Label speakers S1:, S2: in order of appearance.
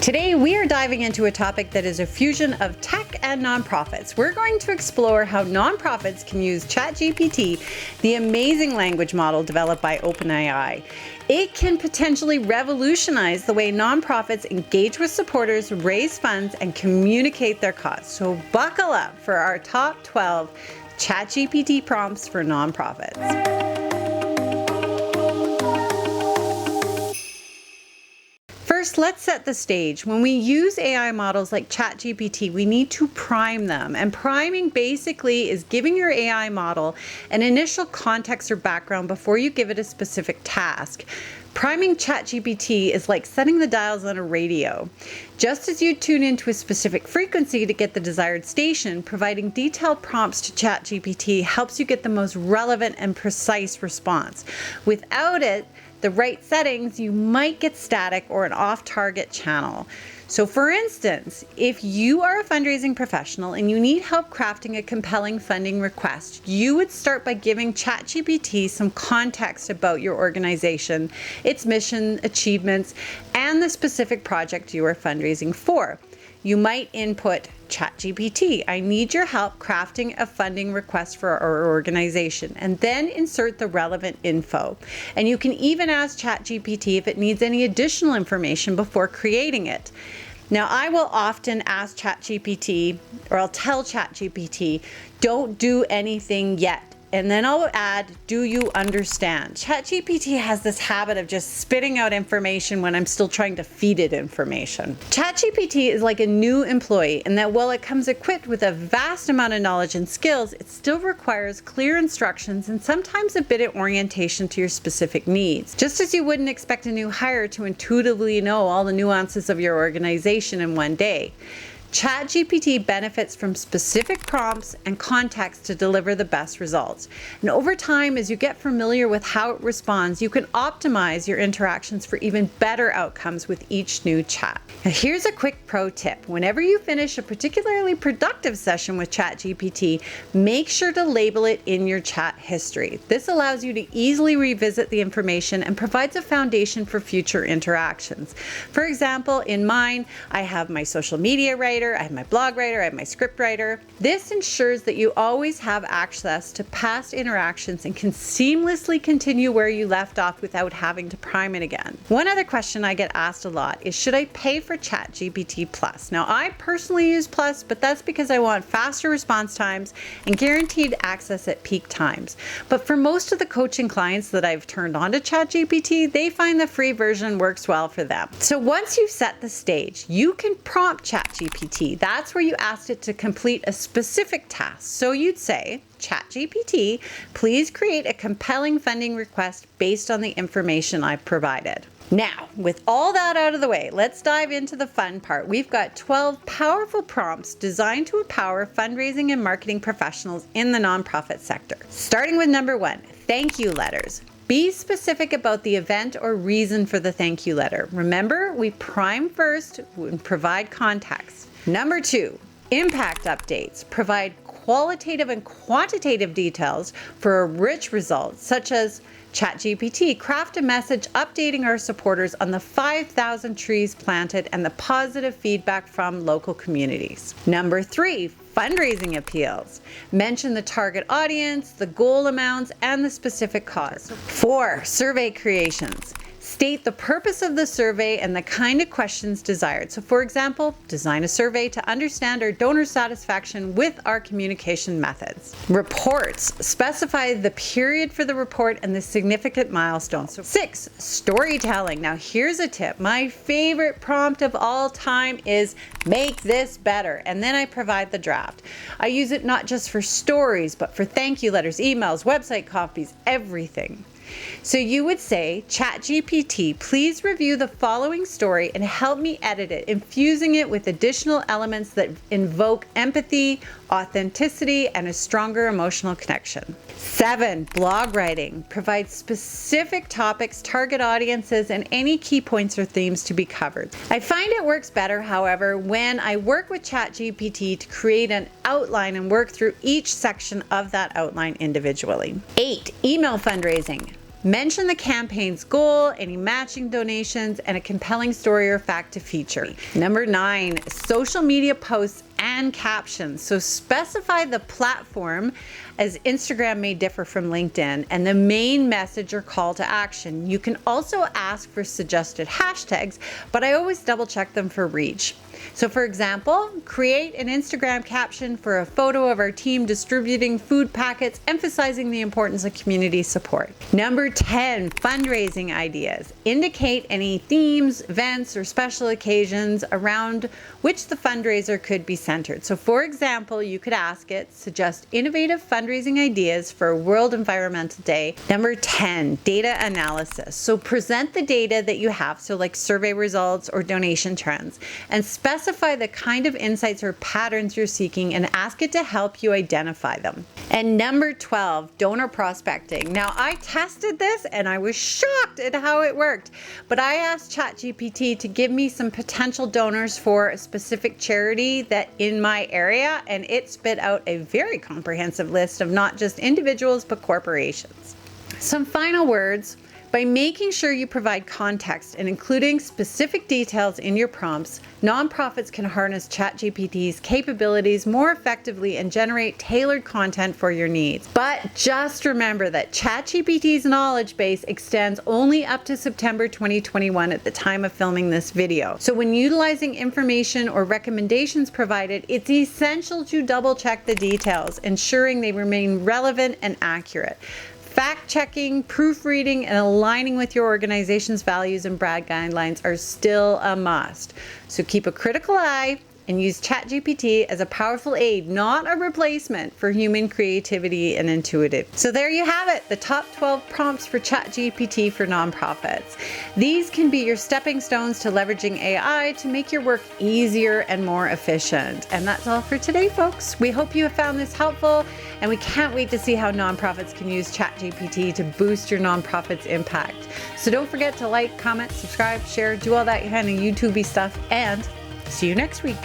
S1: Today, we are diving into a topic that is a fusion of tech and nonprofits. We're going to explore how nonprofits can use ChatGPT, the amazing language model developed by OpenAI. It can potentially revolutionize the way nonprofits engage with supporters, raise funds, and communicate their cause. So buckle up for our top 12 ChatGPT prompts for nonprofits. First, let's set the stage. When we use AI models like ChatGPT, we need to prime them. And priming basically is giving your AI model an initial context or background before you give it a specific task. Priming ChatGPT is like setting the dials on a radio. Just as you tune into a specific frequency to get the desired station, providing detailed prompts to ChatGPT helps you get the most relevant and precise response. Without it, the right settings, you might get static or an off-target channel. So for instance, if you are a fundraising professional and you need help crafting a compelling funding request, you would start by giving ChatGPT some context about your organization, its mission, achievements, and the specific project you are fundraising for. You might input, ChatGPT, I need your help crafting a funding request for our organization, and then insert the relevant info. And you can even ask ChatGPT if it needs any additional information before creating it. Now, I will often ask ChatGPT, or I'll tell ChatGPT, don't do anything yet. And then I'll add, do you understand? ChatGPT has this habit of just spitting out information when I'm still trying to feed it information. ChatGPT is like a new employee in that while it comes equipped with a vast amount of knowledge and skills, it still requires clear instructions and sometimes a bit of orientation to your specific needs. Just as you wouldn't expect a new hire to intuitively know all the nuances of your organization in one day. ChatGPT benefits from specific prompts and context to deliver the best results. And over time, as you get familiar with how it responds, you can optimize your interactions for even better outcomes with each new chat. Now, here's a quick pro tip. Whenever you finish a particularly productive session with ChatGPT, make sure to label it in your chat history. This allows you to easily revisit the information and provides a foundation for future interactions. For example, in mine, I have my social media writer, I have my blog writer, I have my script writer. This ensures that you always have access to past interactions and can seamlessly continue where you left off without having to prime it again. One other question I get asked a lot is, should I pay for ChatGPT Plus? Now, I personally use Plus, but that's because I want faster response times and guaranteed access at peak times. But for most of the coaching clients that I've turned on to ChatGPT, they find the free version works well for them. So once you've set the stage, you can prompt ChatGPT. That's where you asked it to complete a specific task. So you'd say, ChatGPT, please create a compelling funding request based on the information I've provided. Now, with all that out of the way, let's dive into the fun part. We've got 12 powerful prompts designed to empower fundraising and marketing professionals in the nonprofit sector. Starting with number 1, thank you letters. Be specific about the event or reason for the thank you letter. Remember, we prime first and provide context. Number 2, impact updates. Provide qualitative and quantitative details for a rich result, such as ChatGPT, craft a message updating our supporters on the 5,000 trees planted and the positive feedback from local communities. Number 3, fundraising appeals. Mention the target audience, the goal amounts, and the specific cause. 4, survey creations. State the purpose of the survey and the kind of questions desired. So for example, design a survey to understand our donor satisfaction with our communication methods. Reports. Specify the period for the report and the significant milestones. So 6, storytelling. Now here's a tip. My favorite prompt of all time is make this better. And then I provide the draft. I use it not just for stories, but for thank you letters, emails, website copies, everything. So you would say, ChatGPT, please review the following story and help me edit it, infusing it with additional elements that invoke empathy, authenticity, and a stronger emotional connection. 7, blog writing. Provide specific topics, target audiences, and any key points or themes to be covered. I find it works better, however, when I work with ChatGPT to create an outline and work through each section of that outline individually. 8, email fundraising. Mention the campaign's goal, any matching donations, and a compelling story or fact to feature. Number 9, social media posts and captions. So specify the platform, as Instagram may differ from LinkedIn, and the main message or call to action. You can also ask for suggested hashtags, but I always double check them for reach. So for example, create an Instagram caption for a photo of our team distributing food packets, emphasizing the importance of community support. Number 10, fundraising ideas. Indicate any themes, events, or special occasions around which the fundraiser could be centered. So for example, you could ask it, suggest innovative fundraising ideas for World Environmental Day. Number 10, data analysis. So present the data that you have, so like survey results or donation trends, and specify the kind of insights or patterns you're seeking and ask it to help you identify them. And number 12, donor prospecting. Now I tested this and I was shocked at how it worked, but I asked ChatGPT to give me some potential donors for a specific charity that in my area, and it spit out a very comprehensive list of not just individuals but corporations. Some final words. By making sure you provide context and including specific details in your prompts, nonprofits can harness ChatGPT's capabilities more effectively and generate tailored content for your needs. But just remember that ChatGPT's knowledge base extends only up to September 2021 at the time of filming this video. So when utilizing information or recommendations provided, it's essential to double check the details, ensuring they remain relevant and accurate. Fact-checking, proofreading, and aligning with your organization's values and brand guidelines are still a must. So keep a critical eye and use ChatGPT as a powerful aid, not a replacement for human creativity and intuitive. So there you have it, the top 12 prompts for ChatGPT for nonprofits. These can be your stepping stones to leveraging AI to make your work easier and more efficient. And that's all for today, folks. We hope you have found this helpful, and we can't wait to see how nonprofits can use ChatGPT to boost your nonprofit's impact. So don't forget to like, comment, subscribe, share, do all that kind of YouTube-y stuff, and see you next week.